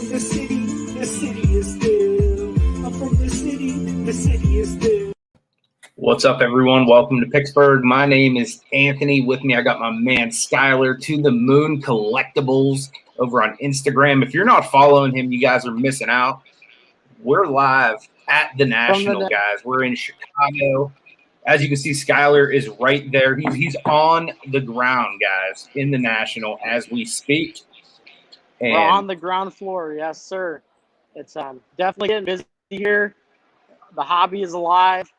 from the city is still. I'm from the city is still. What's up, everyone? Welcome to Pittsburgh. My name is Anthony. With me, I got my man Skylar to the Moon Collectibles over on Instagram. If you're not following him, you guys are missing out. We're live at the National, guys. We're in Chicago. As you can see, Skylar is right there. He's on the ground, guys, in the National as we speak. And we're on the ground floor, yes, sir. It's definitely getting busy here. The hobby is alive.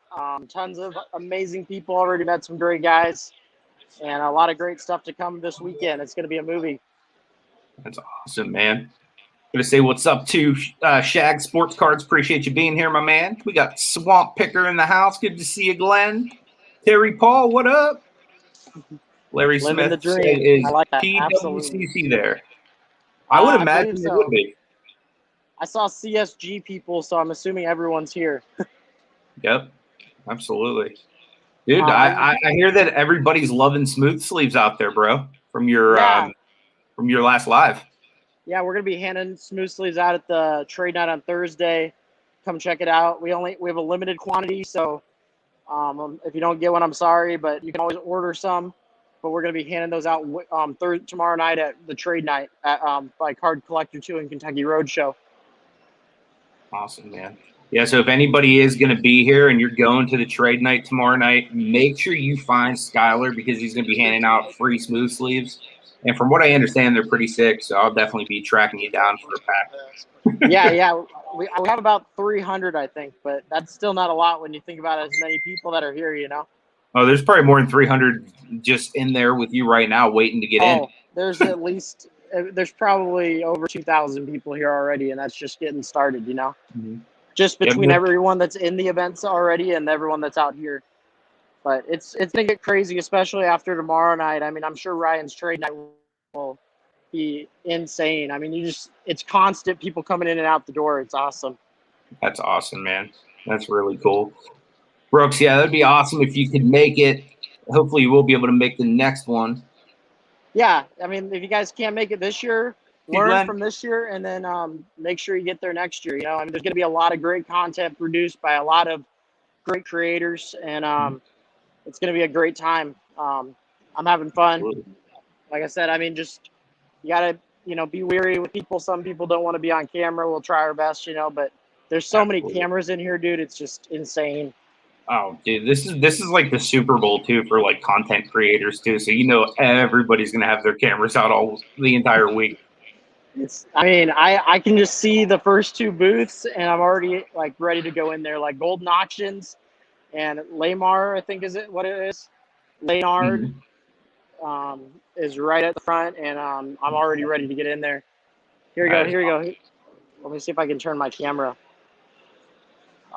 Tons of amazing people. Already met some great guys, and a lot of great stuff to come this weekend. It's going to be a movie. That's awesome, man. Gonna say what's up to Shag Sports Cards. Appreciate you being here, my man. We got Swamp Picker in the house. Good to see you, Glenn. Terry Paul, what up? Larry Living Smith the dream. is I like that. PWCC there. I would imagine it would be. I saw CSG people, so I'm assuming everyone's here. Yep, absolutely. Dude, I hear that everybody's loving smooth sleeves out there, bro, from your last live. Yeah, we're gonna be handing smooth sleeves out at the trade night on Thursday. Come check it out. We have a limited quantity, so if you don't get one, I'm sorry, but you can always order some. But we're gonna be handing those out tomorrow night at the trade night at by Card Collector 2 in Kentucky Roadshow. Awesome, man. Yeah, so if anybody is going to be here and you're going to the trade night tomorrow night, make sure you find Skylar because he's going to be handing out free smooth sleeves. And from what I understand, they're pretty sick, so I'll definitely be tracking you down for a pack. Yeah. We have about 300, I think, but that's still not a lot when you think about as many people that are here, you know? Oh, there's probably more than 300 just in there with you right now waiting to get in. There's at least – there's probably over 2,000 people here already, and that's just getting started, you know? Mm-hmm. Just between everyone that's in the events already and everyone that's out here. But it's going to get crazy, especially after tomorrow night. I mean, I'm sure Ryan's trade night will be insane. I mean, it's constant people coming in and out the door. It's awesome. That's awesome, man. That's really cool. Brooks, yeah, that'd be awesome if you could make it. Hopefully you will be able to make the next one. Yeah, I mean, if you guys can't make it this year, learn from this year and then make sure you get there next year. You know, I mean, there's going to be a lot of great content produced by a lot of great creators, and it's going to be a great time. I'm having fun. Like I said, I mean, just you got to, be wary with people. Some people don't want to be on camera. We'll try our best, but there's so many cameras in here, dude. It's just insane. Oh, dude, this is like the Super Bowl too for like content creators too. So everybody's gonna have their cameras out all the entire week. I can just see the first two booths, and I'm already like ready to go in there. Like Golden Auctions and Lamar, I think is what it is. Leonard is right at the front, and I'm already ready to get in there. Here we go. Let me see if I can turn my camera.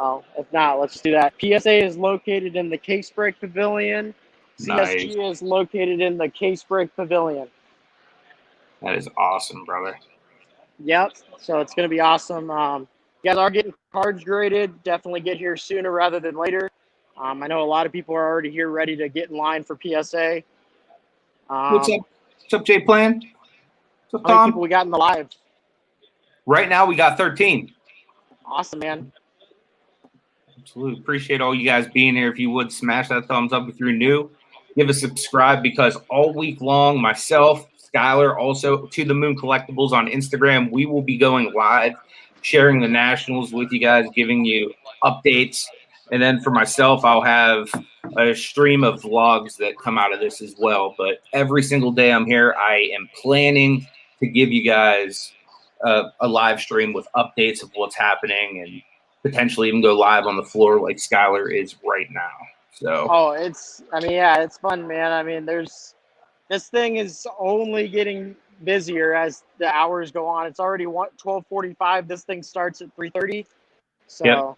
Oh, if not, let's do that. PSA is located in the Case Break Pavilion. CSG is located in the Case Break Pavilion. That is awesome, brother. Yep. So it's going to be awesome. You guys are getting cards graded. Definitely get here sooner rather than later. I know a lot of people are already here ready to get in line for PSA. What's up? What's up, Jay Plan? What's up, Tom? How many people we got in the live? Right now, we got 13. Awesome, man. Absolutely. Appreciate all you guys being here. If you would smash that thumbs up if you're new. Give a subscribe because all week long, myself, Skylar, also to the Moon Collectibles on Instagram, we will be going live, sharing the Nationals with you guys, giving you updates. And then for myself, I'll have a stream of vlogs that come out of this as well. But every single day I'm here, I am planning to give you guys a live stream with updates of what's happening and potentially even go live on the floor like Skylar is right now. So it's fun, man. I mean, this thing is only getting busier as the hours go on. It's already 12:45. This thing starts at 3:30. So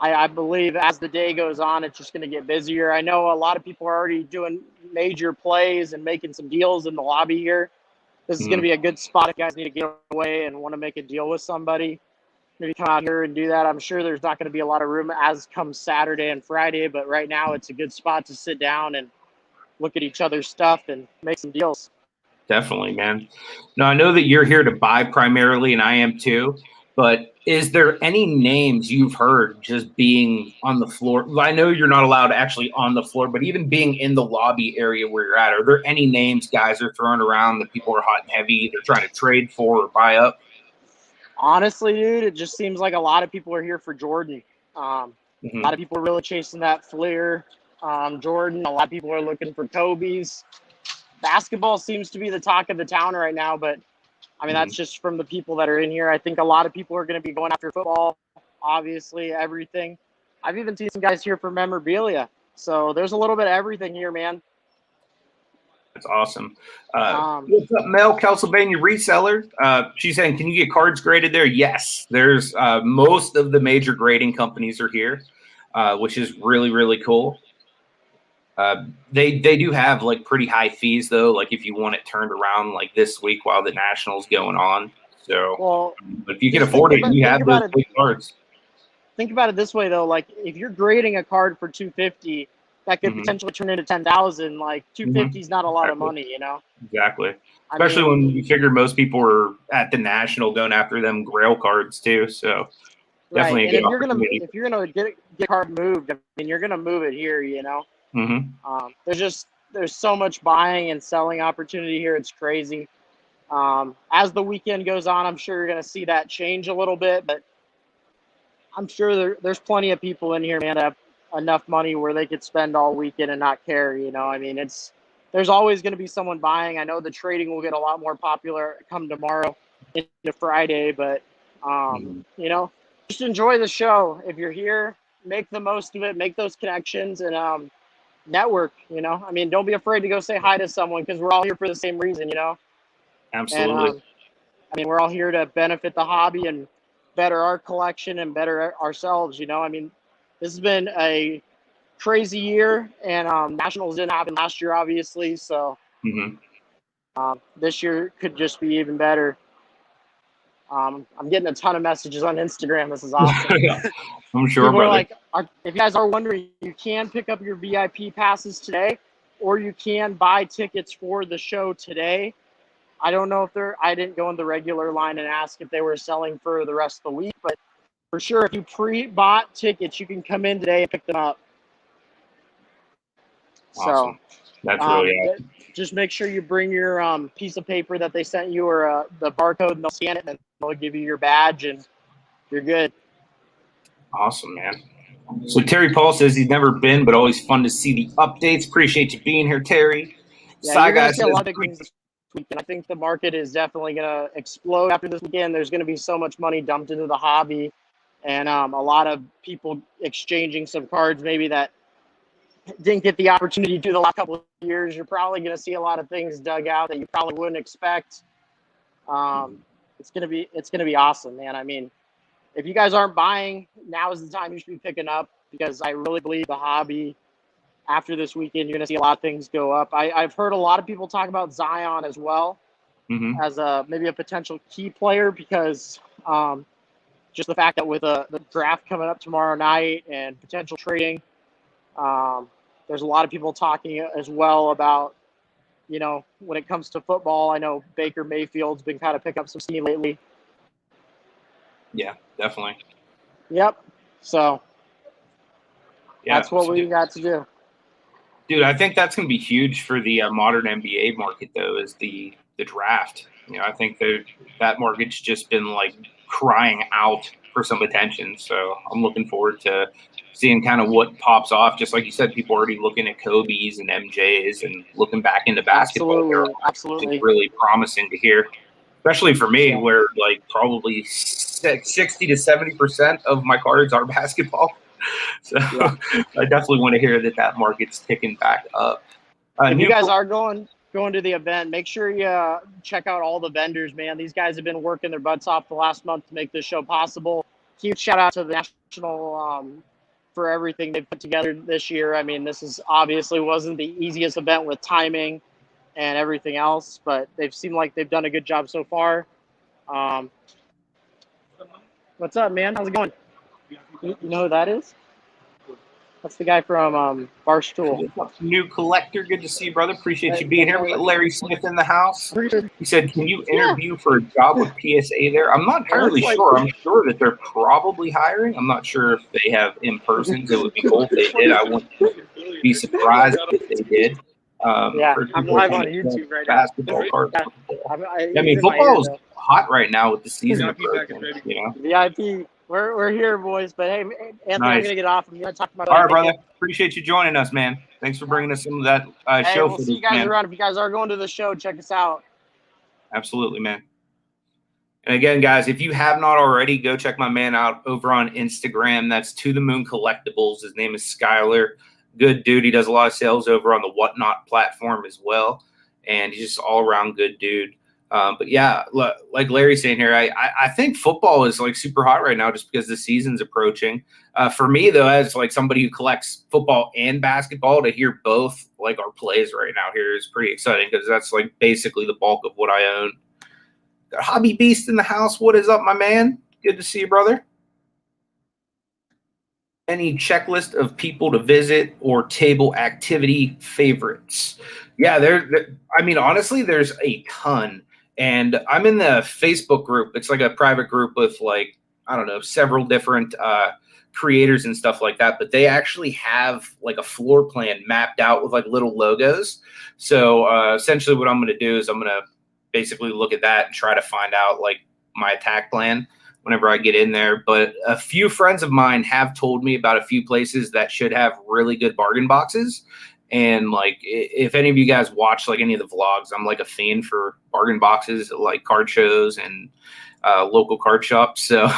I believe as the day goes on, it's just going to get busier. I know a lot of people are already doing major plays and making some deals in the lobby here. This is going to be a good spot if you guys need to get away and want to make a deal with somebody. Maybe come out here and do that. I'm sure there's not going to be a lot of room as comes Saturday and Friday, but right now it's a good spot to sit down and look at each other's stuff and make some deals. Definitely, man. Now, I know that you're here to buy primarily, and I am too, but is there any names you've heard just being on the floor? I know you're not allowed actually on the floor, but even being in the lobby area where you're at, are there any names guys are throwing around that people are hot and heavy, they're trying to trade for or buy up? Honestly, dude, it just seems like a lot of people are here for Jordan. A Mm-hmm. lot of people are really chasing that Fleer Jordan. A lot of people are looking for Kobe's. Basketball seems to be the talk of the town right now, but I mean, Mm-hmm. that's just from the people that are in here. I think a lot of people are going to be going after football, obviously, everything. I've even seen some guys here for memorabilia. So there's a little bit of everything here, man. That's awesome. Um, What's up, Mel, Castlevania reseller? She's saying, can you get cards graded there? Yes. There's most of the major grading companies are here, which is really, really cool. They do have like pretty high fees though. Like if you want it turned around like this week while the Nationals going on. So, well, but if you can just afford it, and you think have those about it. big cards. Think about it this way though, like if you're grading a card for 250, that could Mm-hmm. potentially turn into 10,000. Like 250 is not a lot of Exactly. money, you know. Exactly. I Especially mean, when you figure most people are at the National going after them Grail cards too. So right. definitely a And good opportunity. if you're gonna get a card moved, I mean, you're gonna move it here, you know. Mm-hmm. There's so much buying and selling opportunity here. It's crazy. As the weekend goes on, I'm sure you're gonna see that change a little bit, but I'm sure there's plenty of people in here, man, that have enough money where they could spend all weekend and not care. You know, I mean, there's always going to be someone buying. I know the trading will get a lot more popular come tomorrow into Friday, but you know, just enjoy the show. If you're here, make the most of it. Make those connections and network. You know, I mean, don't be afraid to go say hi to someone because we're all here for the same reason. You know, and Absolutely. I mean, we're all here to benefit the hobby and better our collection and better ourselves. You know, I mean, this has been a crazy year, and Nationals didn't happen last year, obviously. So Mm-hmm. this year could just be even better. I'm getting a ton of messages on Instagram. This is awesome. I'm sure, People are brother. like, if you guys are wondering, you can pick up your VIP passes today, or you can buy tickets for the show today. I don't know if I didn't go in the regular line and ask if they were selling for the rest of the week, but for sure, if you pre-bought tickets, you can come in today and pick them up. So Awesome. That's really awesome. just make sure you bring your piece of paper that they sent you or the barcode, and they'll scan it, and they'll give you your badge, and you're good. Awesome, man. So Terry Paul says he's never been, but always fun to see the updates. Appreciate you being here, Terry. Yeah, you're going Guy to see a says, lot of things this weekend. I think the market is definitely going to explode after this weekend. There's going to be so much money dumped into the hobby, and a lot of people exchanging some cards maybe that didn't get the opportunity to do the last couple of years. You're probably going to see a lot of things dug out that you probably wouldn't expect. It's going to be awesome, man. I mean, if you guys aren't buying, now is the time you should be picking up, because I really believe the hobby after this weekend, you're going to see a lot of things go up. I've heard a lot of people talk about Zion as well mm-hmm. as maybe a potential key player, because just the fact that with the draft coming up tomorrow night and potential trading, there's a lot of people talking as well about, you know, when it comes to football. I know Baker Mayfield's been kind of picking up some steam lately. Yeah, definitely. Yep. So yeah, that's what we got to do. Dude, I think that's going to be huge for the modern NBA market, though, is the draft. You know, I think that market's just been like crying out for some attention. So I'm looking forward to seeing kind of what pops off. Just like you said, people are already looking at Kobe's and MJ's and looking back into basketball. Absolutely. It's really promising to hear, especially for me, where like probably 60 to 70% of my cards are basketball. So I definitely want to hear that market's ticking back up. If you guys are going to the event, make sure you check out all the vendors, man. These guys have been working their butts off the last month to make this show possible. Huge shout out to the National for everything they've put together this year. I mean, this is obviously wasn't the easiest event with timing and everything else, but they've seemed like they've done a good job so far. What's up, man? How's it going? You know who that is? That's the guy from Barstool. New collector. Good to see you, brother. Appreciate you being here. We got Larry Smith in the house. He said, can you interview for a job with PSA there? I'm not entirely sure. I'm sure that they're probably hiring. I'm not sure if they have in-persons. It would be cool if they did. I wouldn't be surprised if they did. Yeah, I'm live on YouTube right now. Basketball cards. I I mean, football is hot right now with the season approaching, you know? VIP, we're here, boys. But hey, Anthony, Nice. I'm gonna get off. I'm gonna talk about. All right, brother. Appreciate you joining us, man. Thanks for bringing us some of that Hey, show. we'll see you guys man. around. If you guys are going to the show, check us out. Absolutely, man. And again, guys, if you have not already, go check my man out over on Instagram. That's To The Moon Collectibles. His name is Skyler. Good dude. He does a lot of sales over on the Whatnot platform as well. And he's just all around good dude. But yeah, like Larry's saying here, I think football is like super hot right now just because the season's approaching. For me, though, as like somebody who collects football and basketball, to hear both like our plays right now here is pretty exciting because that's like basically the bulk of what I own. Got Hobby Beast in the house. What is up, my man? Good to see you, brother. Any checklist of people to visit or table activity favorites? Yeah, I mean, honestly, there's a ton. And I'm in the Facebook group. It's like a private group with like, I don't know, several different creators and stuff like that. But they actually have like a floor plan mapped out with like little logos. So essentially what I'm going to do is I'm going to basically look at that and try to find out like my attack plan whenever I get in there. But a few friends of mine have told me about a few places that should have really good bargain boxes. And like, if any of you guys watch like any of the vlogs, I'm like a fiend for bargain boxes, like card shows and local card shops. So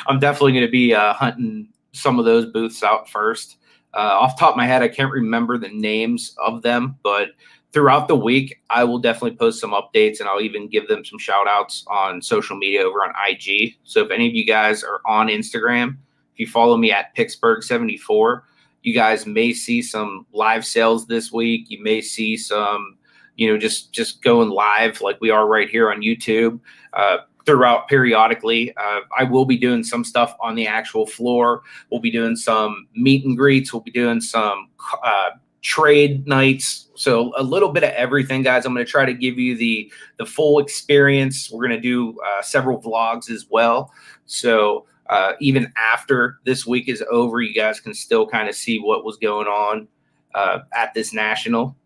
I'm definitely going to be hunting some of those booths out first. Off the top of my head, I can't remember the names of them, but throughout the week, I will definitely post some updates and I'll even give them some shout outs on social media over on IG. So if any of you guys are on Instagram, if you follow me at Pittsburgh74, you guys may see some live sales this week. You may see some, you know, just going live like we are right here on YouTube throughout periodically. I will be doing some stuff on the actual floor. We'll be doing some meet and greets. We'll be doing some trade nights. So a little bit of everything, guys. I'm going to try to give you the full experience. We're going to do several vlogs as well. So even after this week is over, you guys can still kind of see what was going on at this national.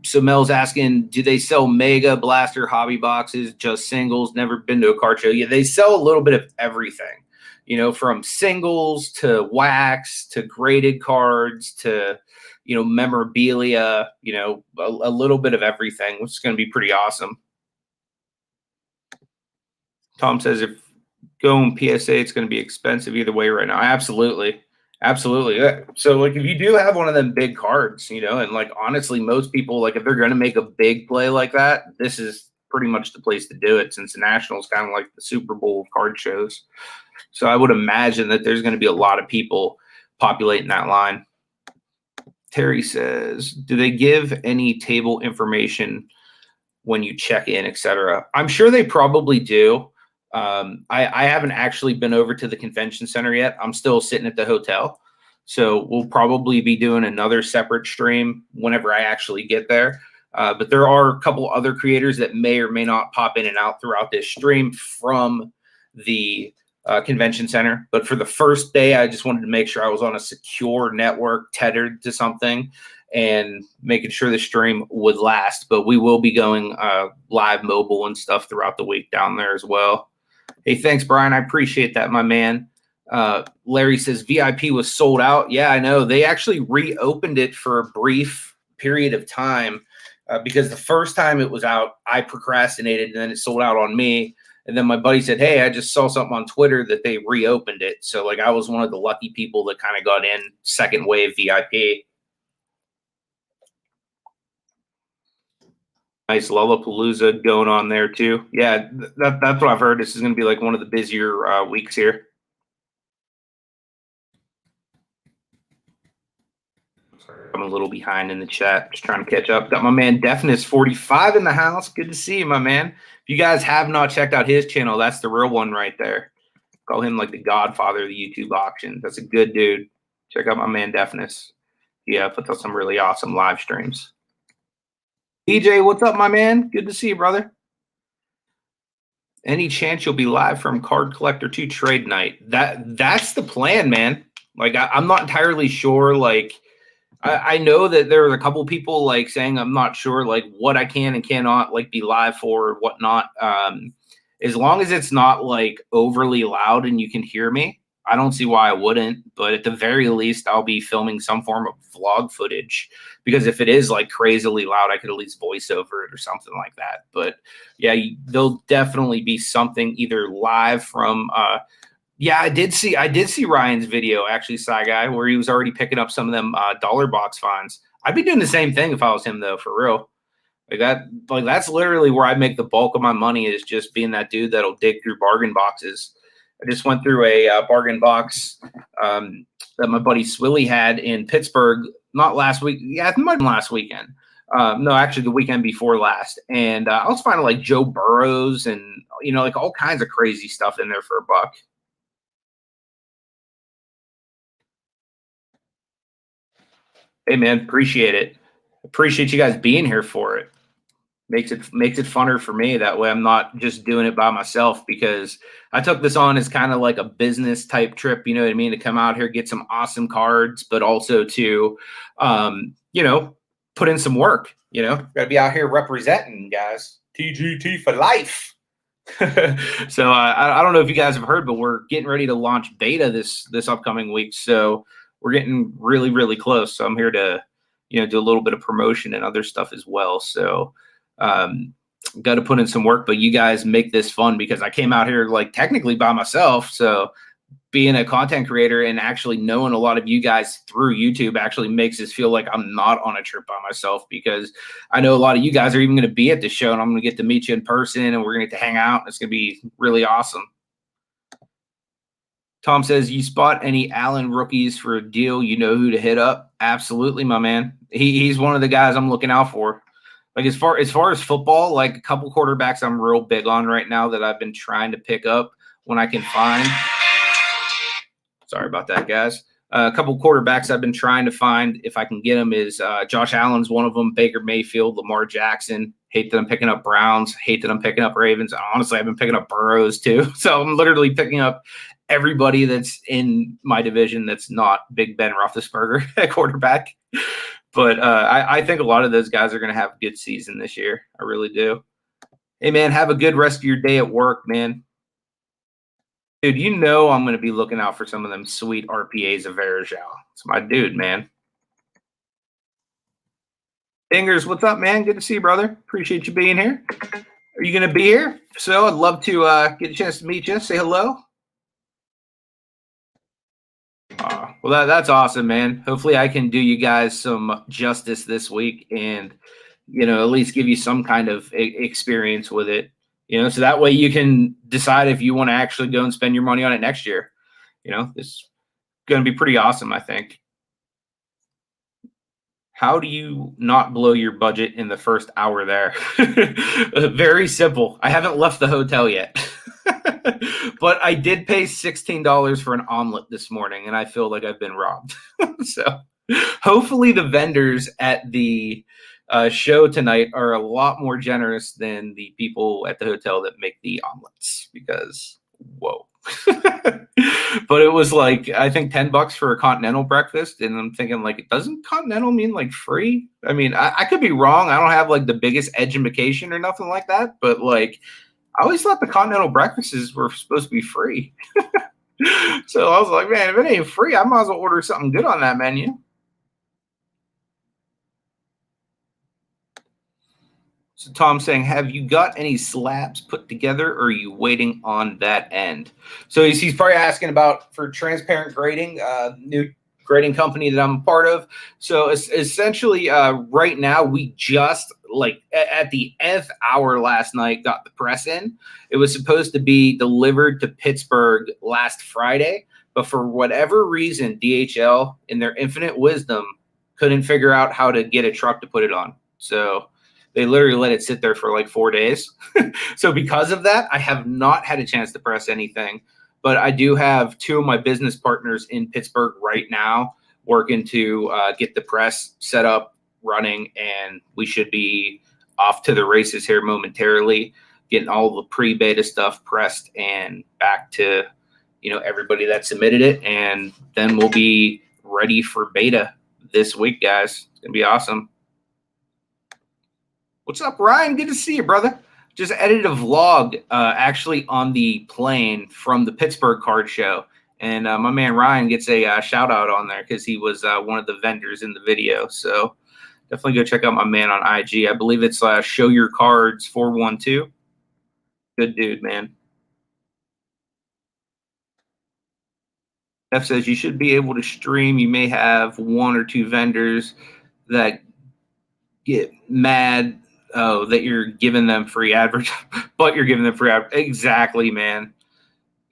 So Mel's asking, do they sell mega blaster hobby boxes, just singles? Never been to a card show. Yeah, they sell a little bit of everything, you know, from singles to wax to graded cards to, you know, memorabilia, you know, a little bit of everything, which is going to be pretty awesome. Tom says if going PSA, it's going to be expensive either way right now. Absolutely. So like if you do have one of them big cards, you know, and like honestly, most people, like if they're going to make a big play like that, this is pretty much the place to do it, since the National is kind of like the Super Bowl of card shows. So I would imagine that there's going to be a lot of people populating that line. Terry says, do they give any table information when you check in, etc.? I'm sure they probably do. I haven't actually been over to the convention center yet. I'm still sitting at the hotel. So we'll probably be doing another separate stream whenever I actually get there. But there are a couple other creators that may or may not pop in and out throughout this stream from the convention center. But for the first day, I just wanted to make sure I was on a secure network tethered to something and making sure the stream would last. But we will be going live mobile and stuff throughout the week down there as well. Hey, thanks, Brian. I appreciate that, my man. Larry says VIP was sold out. Yeah, I know. They actually reopened it for a brief period of time because the first time it was out, I procrastinated and then it sold out on me. And then my buddy said, hey, I just saw something on Twitter that they reopened it. So like I was one of the lucky people that kind of got in second wave VIP. Nice Lollapalooza going on there too. Yeah, that's what I've heard. This is going to be like one of the busier weeks here. Sorry, I'm a little behind in the chat. Just trying to catch up. Got my man Deafness45 in the house. Good to see you, my man. If you guys have not checked out his channel, that's the real one right there. Call him like the godfather of the YouTube auctions. That's a good dude. Check out my man Deafness. Yeah, puts out some really awesome live streams. DJ, what's up, my man? Good to see you, brother. Any chance you'll be live from Card Collector 2 Trade Night? That's the plan, man. Like, I'm not entirely sure. Like, I know that there are a couple people like saying I'm not sure like what I can and cannot like be live for or whatnot. As long as it's not like overly loud and you can hear me, I don't see why I wouldn't. But at the very least, I'll be filming some form of vlog footage, because if it is like crazily loud, I could at least voice over it or something like that. But yeah, there'll definitely be something either live from yeah, I did see Ryan's video, actually, Sci Guy, where he was already picking up some of them dollar box finds. I'd be doing the same thing if I was him, though, for real. That's literally where I make the bulk of my money, is just being that dude that'll dig through bargain boxes. I just went through a bargain box that my buddy Swilly had in Pittsburgh, not last week. Yeah, it might have been last weekend. No, actually the weekend before last. And I was finding like Joe Burrows and, like all kinds of crazy stuff in there for $1. Hey man, appreciate it. Appreciate you guys being here for it. Makes it funner for me. That way I'm not just doing it by myself, because I took this on as kind of like a business type trip, you know what I mean, to come out here, get some awesome cards, but also to put in some work, gotta be out here representing, guys. TGT for life. So I don't know if you guys have heard, but we're getting ready to launch beta this upcoming week. So we're getting really, really close. So I'm here to, do a little bit of promotion and other stuff as well. So got to put in some work, but you guys make this fun, because I came out here like technically by myself. So being a content creator and actually knowing a lot of you guys through YouTube actually makes us feel like I'm not on a trip by myself, because I know a lot of you guys are even going to be at the show, and I'm going to get to meet you in person, and we're going to get to hang out. It's going to be really awesome. Tom says, you spot any Allen rookies for a deal, you know who to hit up? Absolutely, my man. He's one of the guys I'm looking out for. Like as far as football, like a couple quarterbacks I'm real big on right now that I've been trying to pick up when I can find. Sorry about that, guys. A couple quarterbacks I've been trying to find if I can get them is Josh Allen's one of them, Baker Mayfield, Lamar Jackson. Hate that I'm picking up Browns. Hate that I'm picking up Ravens. Honestly, I've been picking up Burrows too. So I'm literally picking up everybody that's in my division that's not Big Ben Roethlisberger at quarterback. But I think a lot of those guys are going to have a good season this year. I really do. Hey, man, have a good rest of your day at work, man. Dude, I'm going to be looking out for some of them sweet RPAs of Verajal. It's my dude, man. Fingers, what's up, man? Good to see you, brother. Appreciate you being here. Are you going to be here? So I'd love to get a chance to meet you. Say hello. Well, that's awesome, man. Hopefully I can do you guys some justice this week and, at least give you some kind of experience with it, so that way you can decide if you want to actually go and spend your money on it next year. It's going to be pretty awesome, I think. How do you not blow your budget in the first hour there? Very simple. I haven't left the hotel yet. But I did pay $16 for an omelet this morning, and I feel like I've been robbed. So hopefully the vendors at the show tonight are a lot more generous than the people at the hotel that make the omelets, because whoa. But it was like, I think $10 for a continental breakfast, and I'm thinking, like, doesn't continental mean like free? I mean, I could be wrong. I don't have like the biggest education or nothing like that, but like I always thought the continental breakfasts were supposed to be free. So I was like, man, if it ain't free, I might as well order something good on that menu. So Tom's saying, have you got any slabs put together, or are you waiting on that end? So he's probably asking about for transparent grading, new grading company that I'm a part of. So essentially right now, we just at the nth hour last night got the press in. It was supposed to be delivered to Pittsburgh last Friday, but for whatever reason, DHL in their infinite wisdom couldn't figure out how to get a truck to put it on. So they literally let it sit there for like 4 days. So because of that, I have not had a chance to press anything. But I do have two of my business partners in Pittsburgh right now working to get the press set up, running, and we should be off to the races here momentarily, getting all the pre-beta stuff pressed and back to, everybody that submitted it. And then we'll be ready for beta this week, guys. It's going to be awesome. What's up, Ryan? Good to see you, brother. Just edited a vlog actually on the plane from the Pittsburgh card show. And my man Ryan gets a shout out on there because he was one of the vendors in the video. So definitely go check out my man on IG. I believe it's Show Your Cards 412. Good dude, man. F says you should be able to stream. You may have one or two vendors that get mad that you're giving them free advertising, but you're giving them free exactly, man.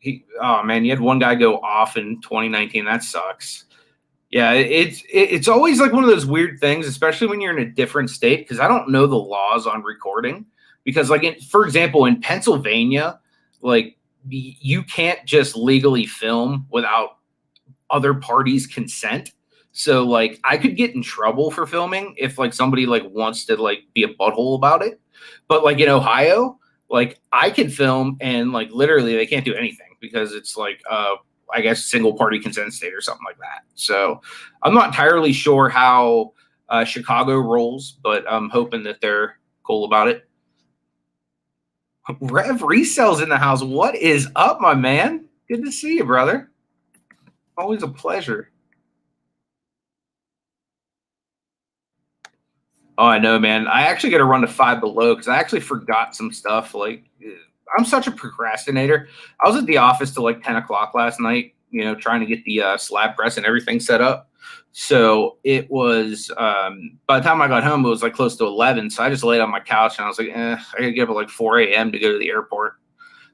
Man, you had one guy go off in 2019. That sucks. Yeah, it's always like one of those weird things, especially when you're in a different state, because I don't know the laws on recording. Because, like, for example, in Pennsylvania, like, you can't just legally film without other parties' consent. So, like, I could get in trouble for filming if, like, somebody, like, wants to, like, be a butthole about it. But, like, in Ohio, like, I could film and, like, literally they can't do anything because it's, like, I guess, single-party consent state or something like that. So I'm not entirely sure how Chicago rolls, but I'm hoping that they're cool about it. Rev Resell's in the house. What is up, my man? Good to see you, brother. Always a pleasure. Oh, I know, man. I actually got to run to Five Below because I actually forgot some stuff. Like, I'm such a procrastinator. I was at the office till like 10 o'clock last night, trying to get the slab press and everything set up. So it was, by the time I got home, it was like close to 11. So I just laid on my couch and I was like, I got to get up at like 4 a.m. to go to the airport.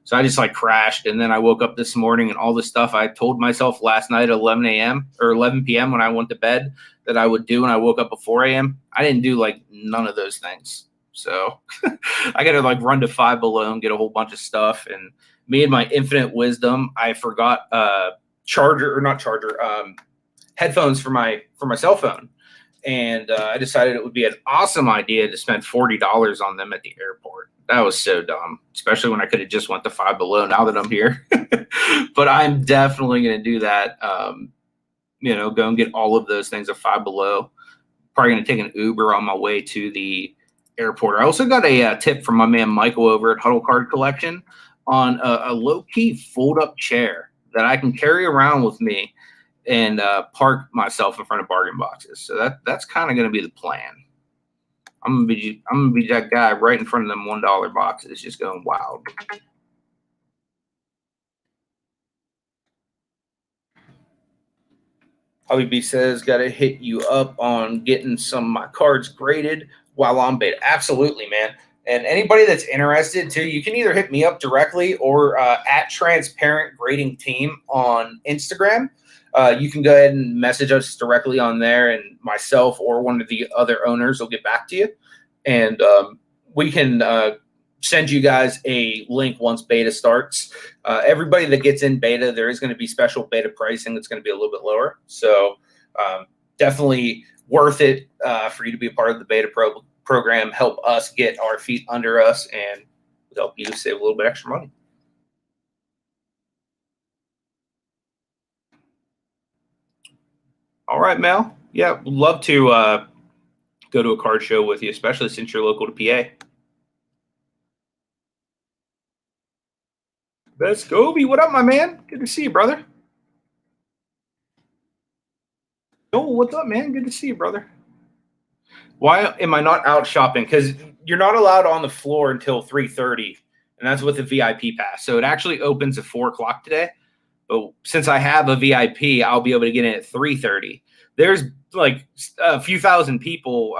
So I just like crashed. And then I woke up this morning and all the stuff I told myself last night at 11 a.m. or 11 p.m. when I went to bed that I would do when I woke up at 4 a.m. I didn't do like none of those things. So I got to like run to Five Below and get a whole bunch of stuff. And me and my infinite wisdom, I forgot headphones for my cell phone. And I decided it would be an awesome idea to spend $40 on them at the airport. That was so dumb, especially when I could have just went to Five Below now that I'm here. But I'm definitely going to do that. Go and get all of those things at Five Below. Probably going to take an Uber on my way to the airport. I also got a tip from my man Michael over at Huddle Card Collection on a low-key fold-up chair that I can carry around with me and park myself in front of bargain boxes. So that's kind of going to be the plan. I'm gonna be that guy right in front of them $1 boxes, just going wild. Hobby B says, got to hit you up on getting some of my cards graded while on beta. Absolutely, man. And anybody that's interested too, you can either hit me up directly or at Transparent Grading Team on Instagram. You can go ahead and message us directly on there, and myself or one of the other owners will get back to you. And we can send you guys a link once beta starts. Everybody that gets in beta, there is going to be special beta pricing that's going to be a little bit lower. So definitely worth it for you to be a part of the beta program, help us get our feet under us, and help you save a little bit extra money. All right, Mel. Yeah, love to go to a card show with you, especially since you're local to PA. Best Gobi, what up, my man? Good to see you, brother. Oh, what's up, man? Good to see you, brother. Why am I not out shopping? Because you're not allowed on the floor until 3:30, and that's with a VIP pass. So it actually opens at 4 o'clock today. But since I have a VIP, I'll be able to get in at 3:30. There's like a few thousand people,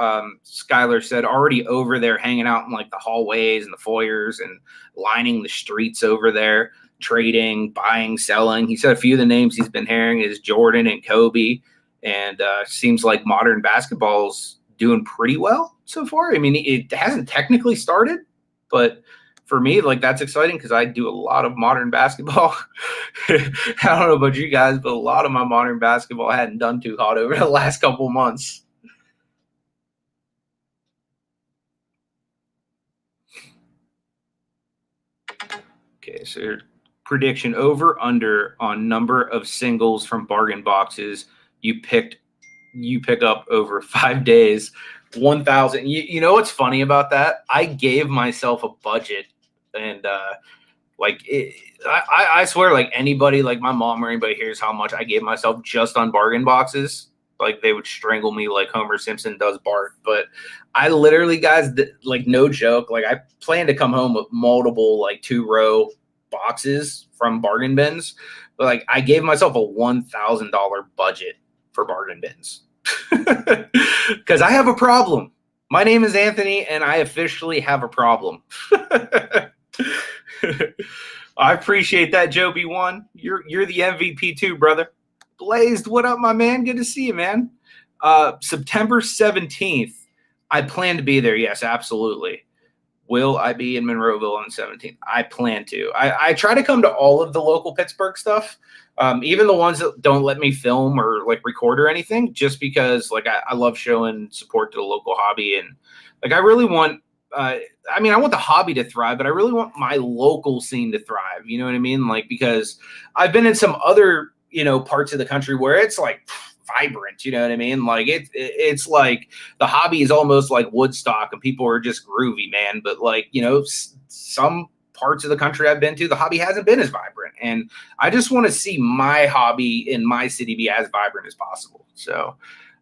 Skylar said, already over there hanging out in like the hallways and the foyers and lining the streets over there, trading, buying, selling. He said a few of the names he's been hearing is Jordan and Kobe. And seems like modern basketball's doing pretty well so far. I mean, it hasn't technically started, but for me, like that's exciting because I do a lot of modern basketball. I don't know about you guys, but a lot of my modern basketball I hadn't done too hot over the last couple months. Okay, so prediction over under on number of singles from bargain boxes you pick up over 5 days. 1,000. You know what's funny about that? I gave myself a budget, and I swear, like anybody, like my mom or anybody hears how much I gave myself just on bargain boxes, like they would strangle me like Homer Simpson does Bart. But I literally, guys, like no joke, like I plan to come home with multiple like 2-row boxes from bargain bins, but like I gave myself a $1,000 budget for bargain bins because I have a problem. My name is Anthony, and I officially have a problem. I appreciate that, Joe B1. You're the MVP too, brother. Blazed, what up, my man? Good to see you, man. September 17th, I plan to be there. Yes, absolutely. Will I be in Monroeville on the 17th? I plan to. I try to come to all of the local Pittsburgh stuff, even the ones that don't let me film or like record or anything, just because like I love showing support to the local hobby. And like I really want I want the hobby to thrive, but I really want my local scene to thrive. You know what I mean? Like, because I've been in some other, parts of the country where it's like vibrant, you know what I mean? Like it's like the hobby is almost like Woodstock and people are just groovy, man. But like, some parts of the country I've been to, the hobby hasn't been as vibrant. And I just want to see my hobby in my city be as vibrant as possible. So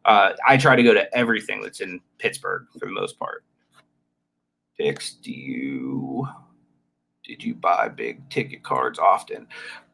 I try to go to everything that's in Pittsburgh for the most part. Dix, did you buy big ticket cards often?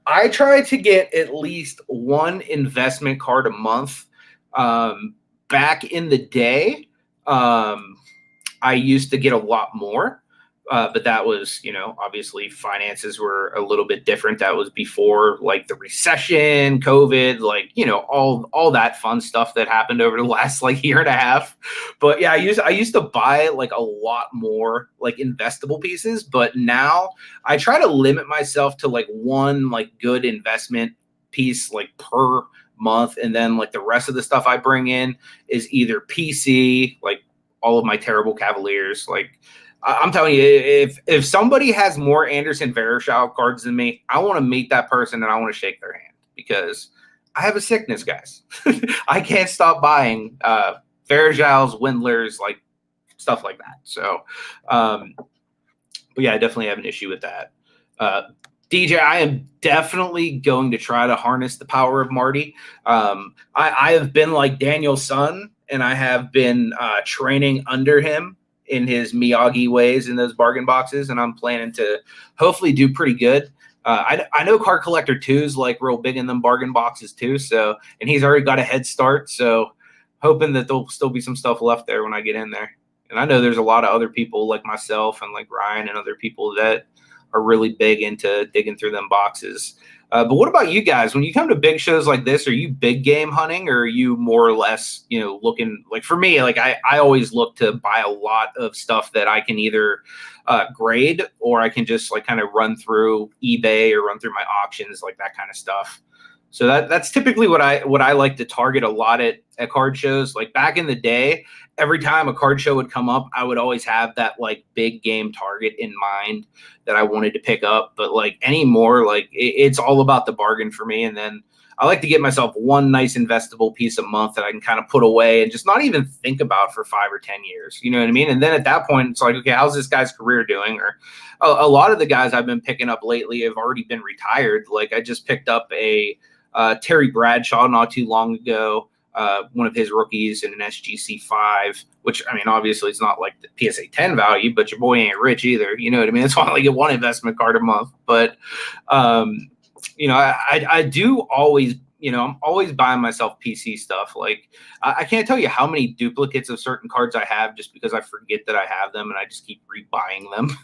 I try to get at least one investment card a month. Back in the day, I used to get a lot more, but that was, obviously finances were a little bit different. That was before like the recession, COVID, like, all that fun stuff that happened over the last like year and a half. But yeah, I used to buy like a lot more like investable pieces, but now I try to limit myself to like one like good investment piece like per month. And then like the rest of the stuff I bring in is either PC, like all of my terrible Cavaliers. Like I'm telling you, if somebody has more Anderson Varejao cards than me, I want to meet that person and I want to shake their hand because I have a sickness, guys. I can't stop buying Varejaos, Windlers, like stuff like that. So, but yeah, I definitely have an issue with that. DJ, I am definitely going to try to harness the power of Marty. I have been like Daniel's son, and I have been training under him in his Miyagi ways in those bargain boxes, and I'm planning to hopefully do pretty good. I know Card Collector 2 is like real big in them bargain boxes too, so and he's already got a head start, so hoping that there'll still be some stuff left there when I get in there. And I know there's a lot of other people like myself and like Ryan and other people that are really big into digging through them boxes. But what about you guys? When you come to big shows like this, are you big game hunting or are you more or less, looking like for me, like I always look to buy a lot of stuff that I can either grade or I can just like kind of run through eBay or run through my auctions, like that kind of stuff. So that's typically what I like to target a lot at card shows. Like back in the day, every time a card show would come up, I would always have that like big game target in mind that I wanted to pick up. But like anymore, like it's all about the bargain for me. And then I like to get myself one nice investable piece a month that I can kind of put away and just not even think about for 5 or 10 years. You know what I mean? And then at that point, it's like, okay, how's this guy's career doing? Or a lot of the guys I've been picking up lately have already been retired. Like I just picked up a Terry Bradshaw not too long ago, one of his rookies in an SGC 5, which, I mean, obviously it's not like the PSA 10 value, but your boy ain't rich either. You know what I mean? That's why I only get one investment card a month. But, I do always, I'm always buying myself PC stuff. Like I can't tell you how many duplicates of certain cards I have just because I forget that I have them and I just keep rebuying them.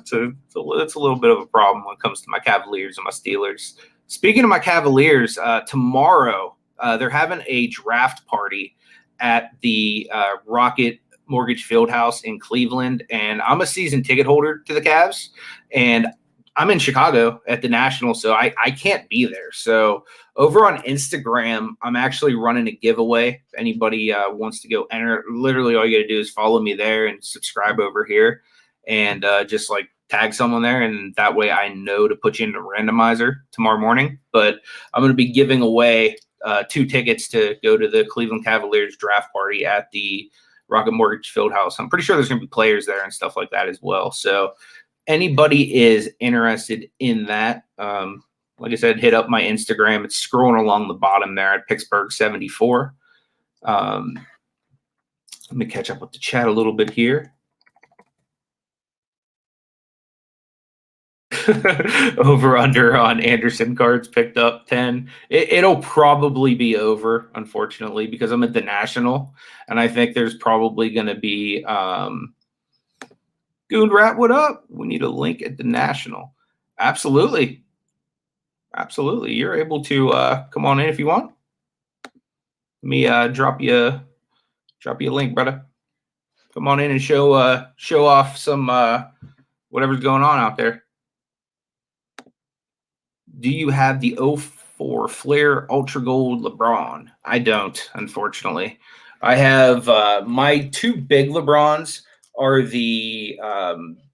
So it's a little bit of a problem when it comes to my Cavaliers and my Steelers. Speaking of my Cavaliers, tomorrow they're having a draft party at the Rocket Mortgage Fieldhouse in Cleveland, and I'm a season ticket holder to the Cavs, and I'm in Chicago at the National, so I can't be there. So over on Instagram, I'm actually running a giveaway. If anybody wants to go enter, literally all you got to do is follow me there and subscribe over here, and just like tag someone there, and that way I know to put you into randomizer tomorrow morning. But I'm going to be giving away 2 tickets to go to the Cleveland Cavaliers draft party at the Rocket Mortgage Fieldhouse. I'm pretty sure there's going to be players there and stuff like that as well. So anybody is interested in that, like I said, hit up my Instagram. It's scrolling along the bottom there at Pittsburgh74. Let me catch up with the chat a little bit here. Over under on Anderson cards picked up 10. It'll probably be over, unfortunately, because I'm at the National, and I think there's probably going to be Goon Rat, what up? We need a link at the National. Absolutely. Absolutely. You're able to come on in if you want. Let me drop you a link, brother. Come on in and show off some whatever's going on out there. Do you have the 04 Flair Ultra Gold LeBron? I don't, unfortunately. I have my 2 big LeBrons are the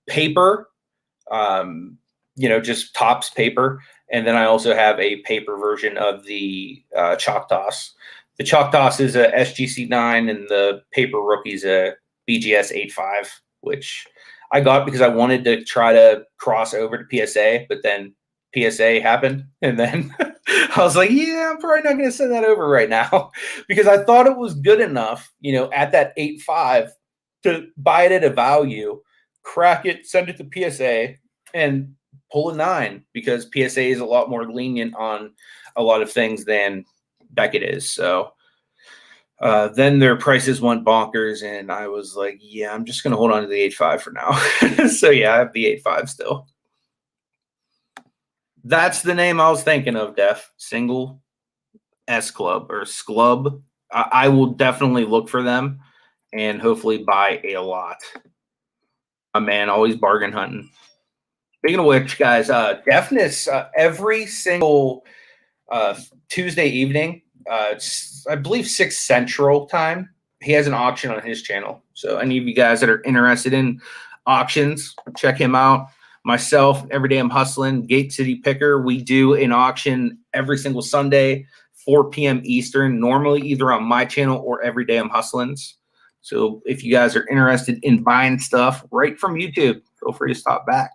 paper, just Topps paper. And then I also have a paper version of the Choctaws. The Choctaws is a SGC 9, and the paper rookie's a BGS 85, which I got because I wanted to try to cross over to PSA, but then PSA happened, and then I was like, yeah, I'm probably not going to send that over right now because I thought it was good enough, at that 8.5 to buy it at a value, crack it, send it to PSA, and pull a 9 because PSA is a lot more lenient on a lot of things than Beckett is. So then their prices went bonkers, and I was like, yeah, I'm just going to hold on to the 8.5 for now. So yeah, I have the 8.5 still. That's the name I was thinking of, Def. Single S Club or Sclub. I will definitely look for them and hopefully buy a lot. My man, always bargain hunting. Speaking of which, guys, Deafness every single Tuesday evening, I believe 6 Central time, he has an auction on his channel. So any of you guys that are interested in auctions, check him out. Myself, Every Day I'm Hustling, Gate City Picker, we do an auction every single Sunday, 4 p.m. Eastern, normally either on my channel or Every Day I'm Hustling's. So if you guys are interested in buying stuff right from YouTube, feel free to stop back.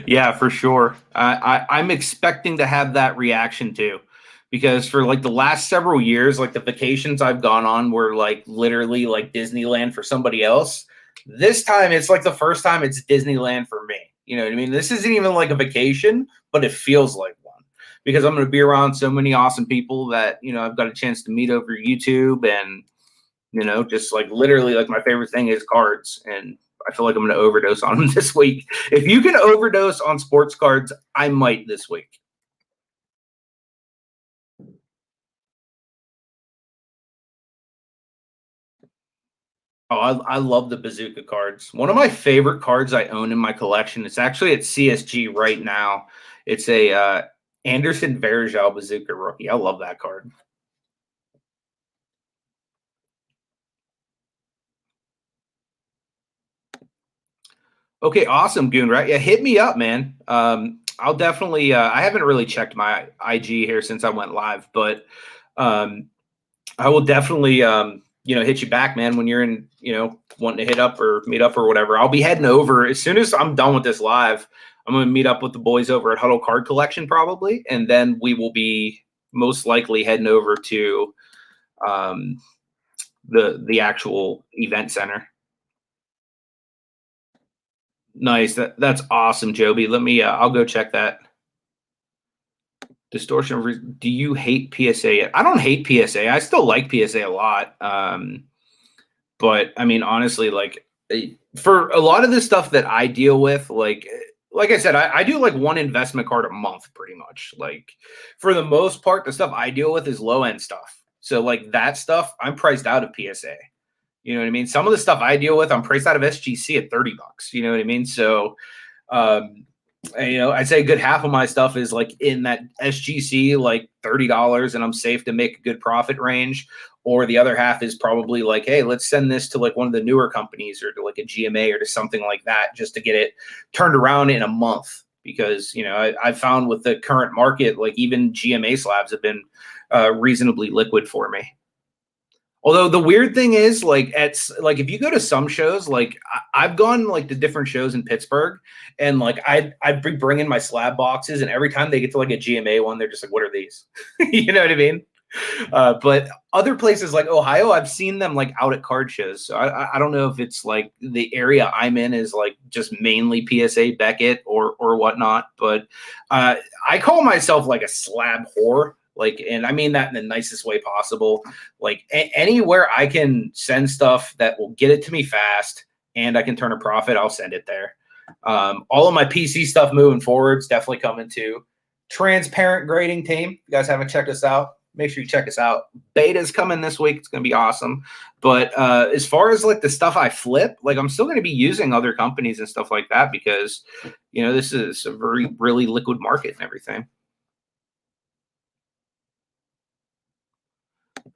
Yeah, for sure. I'm expecting to have that reaction too. Because for like the last several years, like the vacations I've gone on were like literally like Disneyland for somebody else. This time it's like the first time it's Disneyland for me. You know what I mean? This isn't even like a vacation, but it feels like one because I'm going to be around so many awesome people that, I've got a chance to meet over YouTube and, just like literally like my favorite thing is cards. And I feel like I'm going to overdose on them this week. If you can overdose on sports cards, I might this week. Oh, I love the Bazooka cards. One of my favorite cards I own in my collection. It's actually at CSG right now. It's a Anderson Varejao Bazooka rookie. I love that card. Okay, awesome, Goon. Right? Yeah, hit me up, man. I'll definitely. I haven't really checked my IG here since I went live, but I will definitely. Hit you back, man, when you're in, wanting to hit up or meet up or whatever. I'll be heading over as soon as I'm done with this live. I'm going to meet up with the boys over at Huddle Card Collection probably, and then we will be most likely heading over to the actual event center. Nice. That's awesome, Joby. Let me. I'll go check that. Distortion. Do you hate PSA yet? I don't hate PSA. I still like PSA a lot. But I mean, honestly, like for a lot of the stuff that I deal with, like like I said, I do like one investment card a month pretty much. Like for the most part, the stuff I deal with is low end stuff. So like that stuff, I'm priced out of PSA. You know what I mean? Some of the stuff I deal with, I'm priced out of SGC at $30. You know what I mean? So, I'd say a good half of my stuff is like in that SGC, like $30, and I'm safe to make a good profit range. Or the other half is probably like, hey, let's send this to like one of the newer companies or to like a GMA or to something like that just to get it turned around in a month. Because, I found with the current market, like even GMA slabs have been reasonably liquid for me. Although the weird thing is, like if you go to some shows, like I've gone like to different shows in Pittsburgh, and like I'd be bringing my slab boxes, and every time they get to like a GMA one, they're just like, "What are these?" You know what I mean? But other places like Ohio, I've seen them like out at card shows. So I don't know if it's like the area I'm in is like just mainly PSA Beckett or whatnot, but I call myself like a slab whore. Like, and I mean that in the nicest way possible. Like anywhere I can send stuff that will get it to me fast and I can turn a profit, I'll send it there. All of my PC stuff moving forward is definitely coming to transparent grading team. If you guys haven't checked us out, make sure you check us out. Beta's coming this week. It's going to be awesome. But as far as like the stuff I flip, like I'm still going to be using other companies and stuff like that because, this is a really liquid market and everything.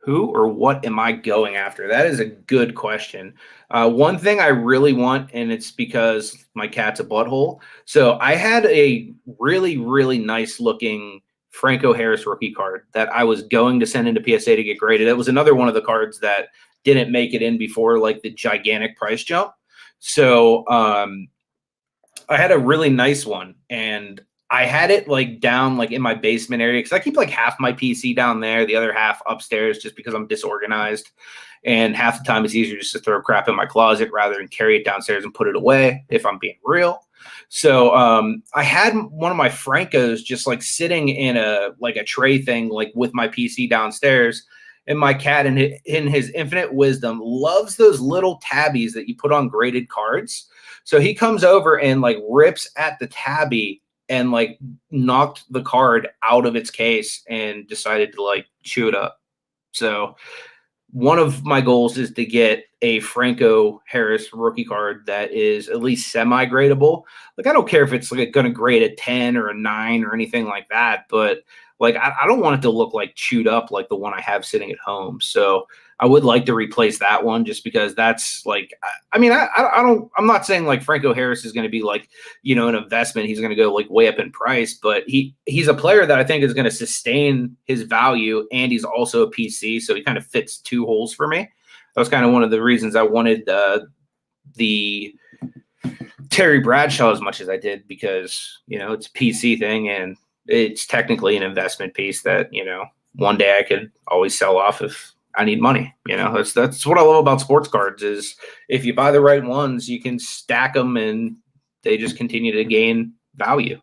Who or what am I going after? That is a good question. One thing I really want, and it's because my cat's a butthole. So I had a really, really nice looking Franco Harris rookie card that I was going to send into PSA to get graded. It was another one of the cards that didn't make it in before like the gigantic price jump. So I had a really nice one, and I had it like down like in my basement area because I keep like half my PC down there, the other half upstairs just because I'm disorganized. And half the time it's easier just to throw crap in my closet rather than carry it downstairs and put it away, if I'm being real. So I had one of my Francos just like sitting in a tray thing like with my PC downstairs. And my cat, in his infinite wisdom, loves those little tabbies that you put on graded cards. So he comes over and like rips at the tabby and like knocked the card out of its case and decided to like chew it up. So one of my goals is to get a Franco Harris rookie card that is at least semi-gradable. Like, I don't care if it's like going to grade a 10 or a 9 or anything like that, but like I don't want it to look like chewed up like the one I have sitting at home. So I would like to replace that one just because that's like, I'm not saying like Franco Harris is going to be like, an investment. He's going to go like way up in price, but he's a player that I think is going to sustain his value, and he's also a PC. So he kind of fits two holes for me. That was kind of one of the reasons I wanted the Terry Bradshaw as much as I did because, it's a PC thing and it's technically an investment piece that, one day I could always sell off if I need money. That's what I love about sports cards is if you buy the right ones, you can stack them and they just continue to gain value.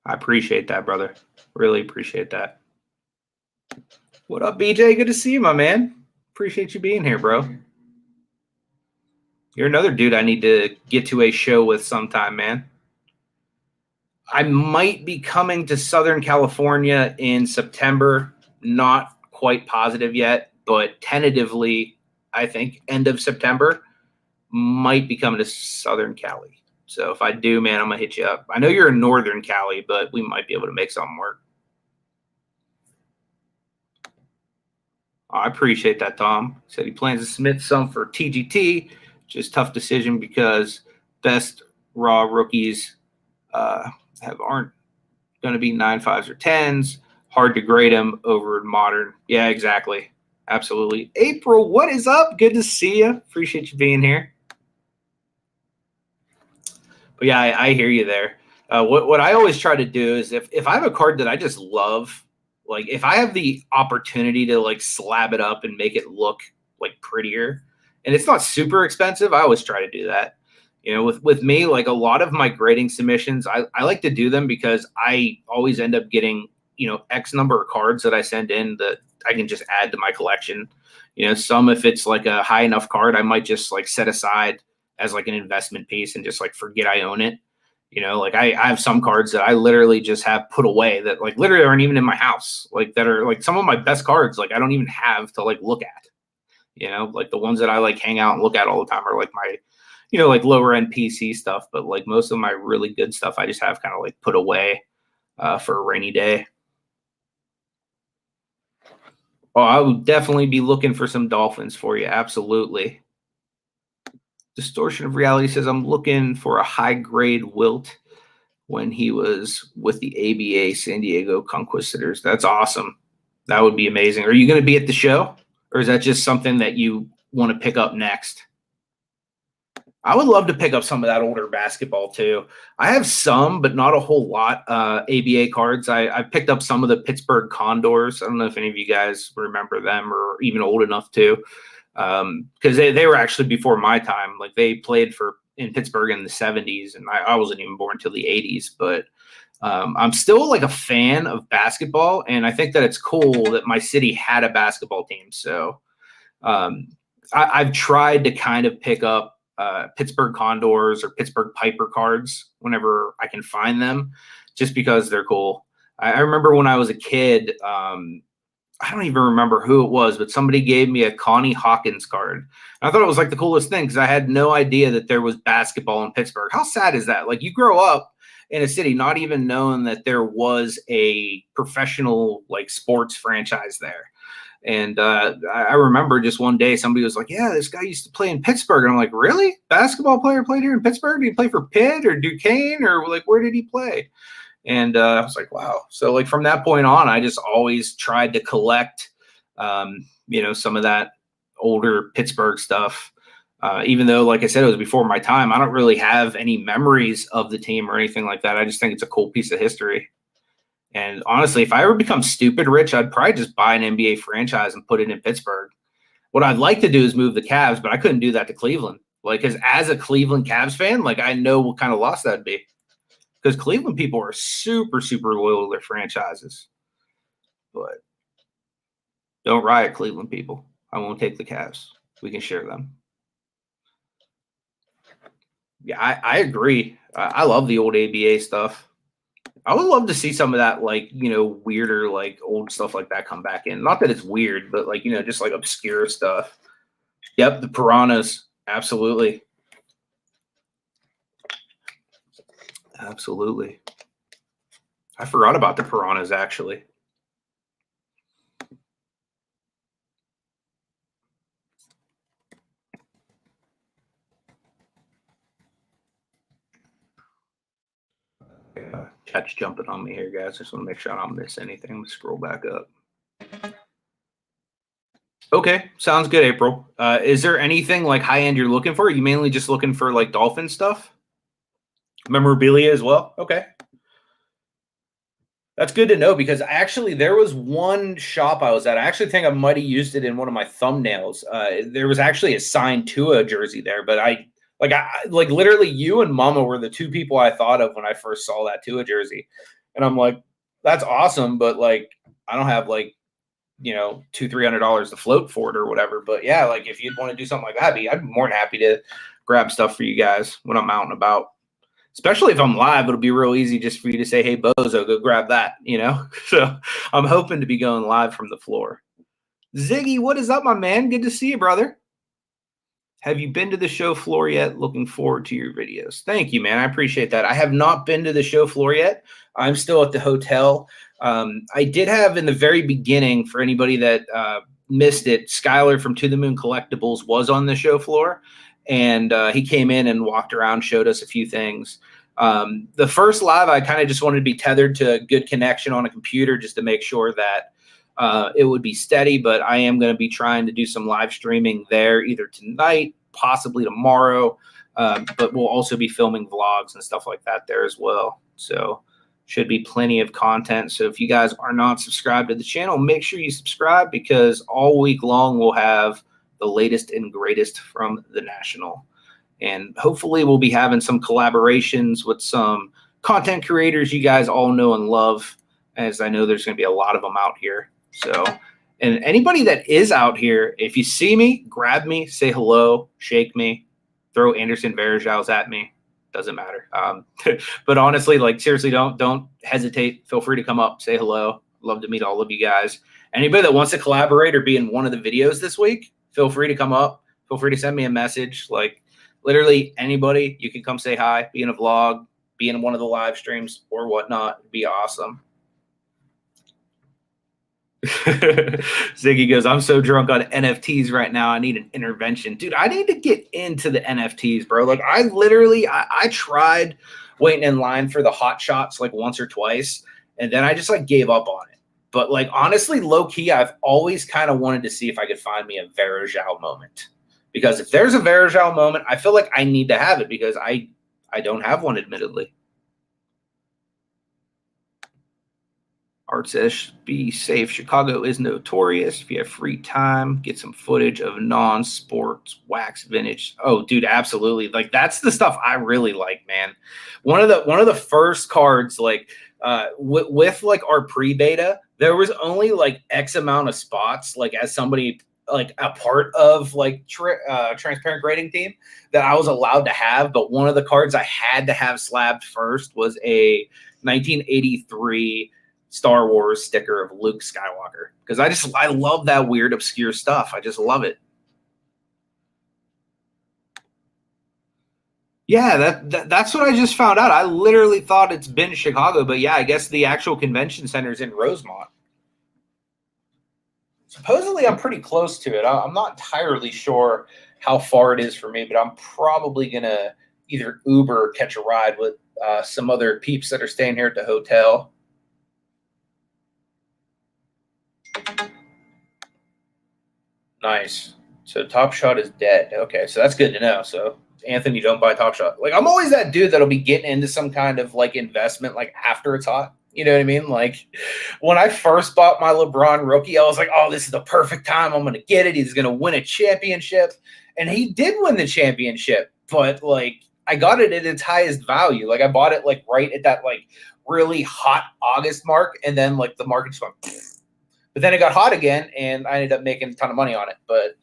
I appreciate that, brother. Really appreciate that. What up, BJ? Good to see you, my man. Appreciate you being here, bro. You're another dude I need to get to a show with sometime, man. I might be coming to Southern California in September. Not quite positive yet, but tentatively, I think end of September, might be coming to Southern Cali. So if I do, man, I'm going to hit you up. I know you're in Northern Cali, but we might be able to make something work. I appreciate that, Tom. Said he plans to submit some for TGT. Just tough decision because best raw rookies aren't going to be 9.5s or 10s. Hard to grade them over modern. Yeah, exactly. Absolutely. April, what is up? Good to see you. Appreciate you being here. But yeah, I hear you there. What I always try to do is if I have a card that I just love, like if I have the opportunity to like slab it up and make it look like prettier, and it's not super expensive, I always try to do that. With me, like a lot of my grading submissions, I like to do them because I always end up getting, X number of cards that I send in that I can just add to my collection. You know, some, if it's like a high enough card, I might just like set aside as like an investment piece and just like forget I own it. You know, like I have some cards that I literally just have put away that like literally aren't even in my house, like that are like some of my best cards. Like I don't even have to like look at, you know, like the ones that I like hang out and look at all the time are like my, you know, like lower end PC stuff. But like most of my really good stuff, I just have kind of like put away for a rainy day. Oh, I would definitely be looking for some Dolphins for you. Absolutely. Distortion of Reality says, I'm looking for a high grade Wilt when he was with the ABA San Diego Conquistadors. That's awesome. That would be amazing. Are you going to be at the show, or is that just something that you want to pick up next? I would love to pick up some of that older basketball too. I have some, but not a whole lot. ABA cards. I picked up some of the Pittsburgh Condors. I don't know if any of you guys remember them or even old enough to, because they were actually before my time. Like they played in Pittsburgh in the 70s, and I wasn't even born until the 80s. But I'm still like a fan of basketball, and I think that it's cool that my city had a basketball team. So I've tried to kind of pick up Pittsburgh Condors or Pittsburgh Piper cards whenever I can find them, just because they're cool. I remember when I was a kid, I don't even remember who it was, but somebody gave me a Connie Hawkins card. And I thought it was like the coolest thing because I had no idea that there was basketball in Pittsburgh. How sad is that? Like you grow up in a city not even knowing that there was a professional like sports franchise there. And I remember just one day somebody was like, yeah, this guy used to play in Pittsburgh. And I'm like, really? Basketball player played here in Pittsburgh? Did he play for Pitt or Duquesne, or like where did he play? And I was like, wow. So like from that point on, I just always tried to collect, you know, some of that older Pittsburgh stuff. Even though, like I said, it was before my time, I don't really have any memories of the team or anything like that. I just think it's a cool piece of history. And honestly, if I ever become stupid rich, I'd probably just buy an NBA franchise and put it in Pittsburgh. What I'd like to do is move the Cavs, but I couldn't do that to Cleveland. Like, because as a Cleveland Cavs fan, like I know what kind of loss that'd be. Because Cleveland people are super, super loyal to their franchises. But don't riot, Cleveland people. I won't take the Cavs. We can share them. Yeah, I agree. I love the old ABA stuff. I would love to see some of that, like, you know, weirder, like old stuff like that come back in. Not that it's weird, but like, you know, just like obscure stuff. Yep, the Piranhas. Absolutely. Absolutely. I forgot about the Piranhas, actually. Chat's jumping on me here, guys. I just want to make sure I don't miss anything. Let's scroll back up. Okay, sounds good, April. Is there anything like high end you're looking for? Are you mainly just looking for like Dolphin stuff? Memorabilia as well? Okay. That's good to know, because actually there was one shop I was at. I actually think I might have used it in one of my thumbnails. There was actually a signed Tua jersey there, but I literally you and Mama were the two people I thought of when I first saw that Tua jersey. And I'm like, that's awesome, but like I don't have like, you know, $200-300 to float for it or whatever. But yeah, like if you'd want to do something like that, I'd be more than happy to grab stuff for you guys when I'm out and about. Especially if I'm live, it'll be real easy just for you to say, hey, Bozo, go grab that, you know? So I'm hoping to be going live from the floor. Ziggy, what is up, my man? Good to see you, brother. Have you been to the show floor yet? Looking forward to your videos. Thank you, man. I appreciate that. I have not been to the show floor yet. I'm still at the hotel. I did have in the very beginning, for anybody that missed it, Skylar from To the Moon Collectibles was on the show floor. And he came in and walked around, showed us a few things. The first live, I kind of just wanted to be tethered to a good connection on a computer just to make sure that it would be steady. But I am going to be trying to do some live streaming there either tonight, possibly tomorrow. But we'll also be filming vlogs and stuff like that there as well. So should be plenty of content. So if you guys are not subscribed to the channel, make sure you subscribe, because all week long we'll have the latest and greatest from the National. And hopefully we'll be having some collaborations with some content creators you guys all know and love, as I know there's going to be a lot of them out here. So And anybody that is out here, if you see me, grab me, say hello, shake me, throw Anderson Varejãos at me. Doesn't matter. But honestly, like seriously, don't hesitate. Feel free to come up, say hello. Love to meet all of you guys. Anybody that wants to collaborate or be in one of the videos this week, feel free to come up. Feel free to send me a message. Like literally anybody, you can come say hi, be in a vlog, be in one of the live streams or whatnot. It'd be awesome. Ziggy goes, I'm so drunk on NFTs right now. I need an intervention. Dude, I need to get into the NFTs, bro. Like I literally, I tried waiting in line for the hot shots like once or twice. And then I just like gave up on it. But like, honestly, low key, I've always kind of wanted to see if I could find me a Varejão moment, because if there's a Varejão moment, I feel like I need to have it because I don't have one, admittedly. Art says, be safe. Chicago is notorious. If you have free time, get some footage of non-sports wax vintage. Oh, dude, absolutely. Like that's the stuff I really like, man. One of the first cards, like with like our pre-beta, there was only like X amount of spots, like as somebody like a part of like transparent grading team that I was allowed to have. But one of the cards I had to have slabbed first was a 1983 Star Wars sticker of Luke Skywalker, because I love that weird obscure stuff. I just love it. Yeah, that's what I just found out. I literally thought it's been Chicago, but yeah, I guess the actual convention center is in Rosemont. Supposedly, I'm pretty close to it. I'm not entirely sure how far it is for me, but I'm probably gonna either Uber or catch a ride with some other peeps that are staying here at the hotel. Nice. So Top Shot is dead. Okay, so that's good to know. So Anthony, don't buy Top Shot. Like I'm always that dude that'll be getting into some kind of like investment like after it's hot. You know what I mean? Like when I first bought my LeBron rookie, I was like, oh, this is the perfect time. I'm going to get it. He's going to win a championship. And he did win the championship. But like I got it at its highest value. Like I bought it like right at that like really hot August mark. And then like the market just went. But then it got hot again, and I ended up making a ton of money on it. But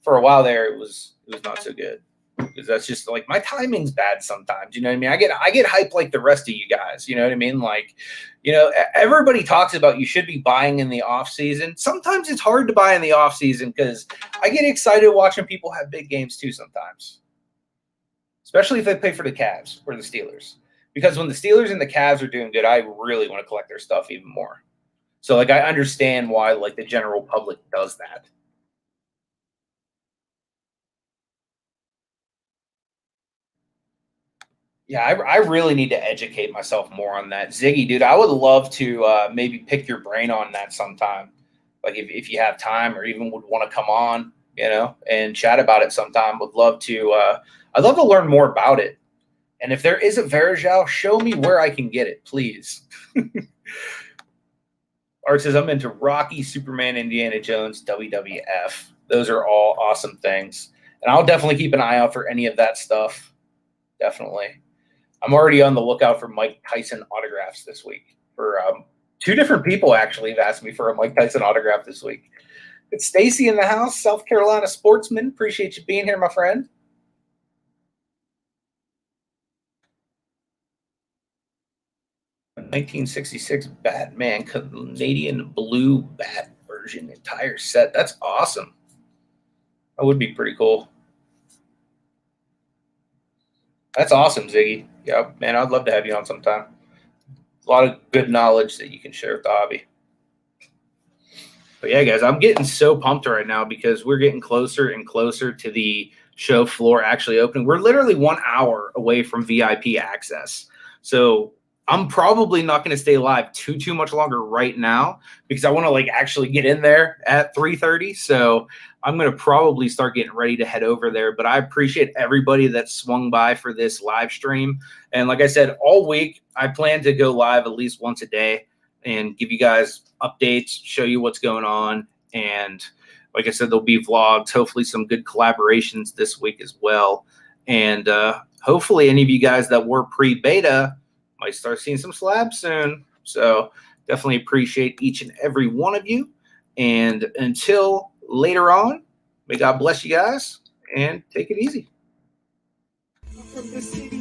for a while there, it was not so good, because that's just like my timing's bad sometimes. You know what I mean? I get hyped like the rest of you guys. You know what I mean? Like, you know, everybody talks about you should be buying in the off season. Sometimes it's hard to buy in the off season because I get excited watching people have big games too sometimes, especially if they play for the Cavs or the Steelers. Because when the Steelers and the Cavs are doing good, I really want to collect their stuff even more. So, like, I understand why, like, the general public does that. Yeah, I really need to educate myself more on that. Ziggy, dude, I would love to maybe pick your brain on that sometime. Like, if you have time or even would want to come on, you know, and chat about it sometime. Would love to I'd love to learn more about it. And if there is a Varejão, show me where I can get it, please. Art says, I'm into Rocky, Superman, Indiana Jones, WWF. Those are all awesome things. And I'll definitely keep an eye out for any of that stuff. Definitely. I'm already on the lookout for Mike Tyson autographs this week. For two different people actually have asked me for a Mike Tyson autograph this week. It's Stacy in the house, South Carolina sportsman. Appreciate you being here, my friend. A 1966 Batman Canadian blue bat version entire set. That's awesome. That would be pretty cool. That's awesome, Ziggy. Yeah, man, I'd love to have you on sometime. A lot of good knowledge that you can share with the hobby. But yeah, guys, I'm getting so pumped right now because we're getting closer and closer to the show floor actually opening. We're literally 1 hour away from VIP access. So I'm probably not going to stay live too much longer right now because I want to like actually get in there at 3:30. So I'm going to probably start getting ready to head over there. But I appreciate everybody that swung by for this live stream. And like I said, all week I plan to go live at least once a day and give you guys updates, show you what's going on. And like I said, there'll be vlogs, hopefully some good collaborations this week as well. And hopefully any of you guys that were pre-beta might start seeing some slabs soon. So definitely appreciate each and every one of you. And until later on, may God bless you guys and take it easy. From the city,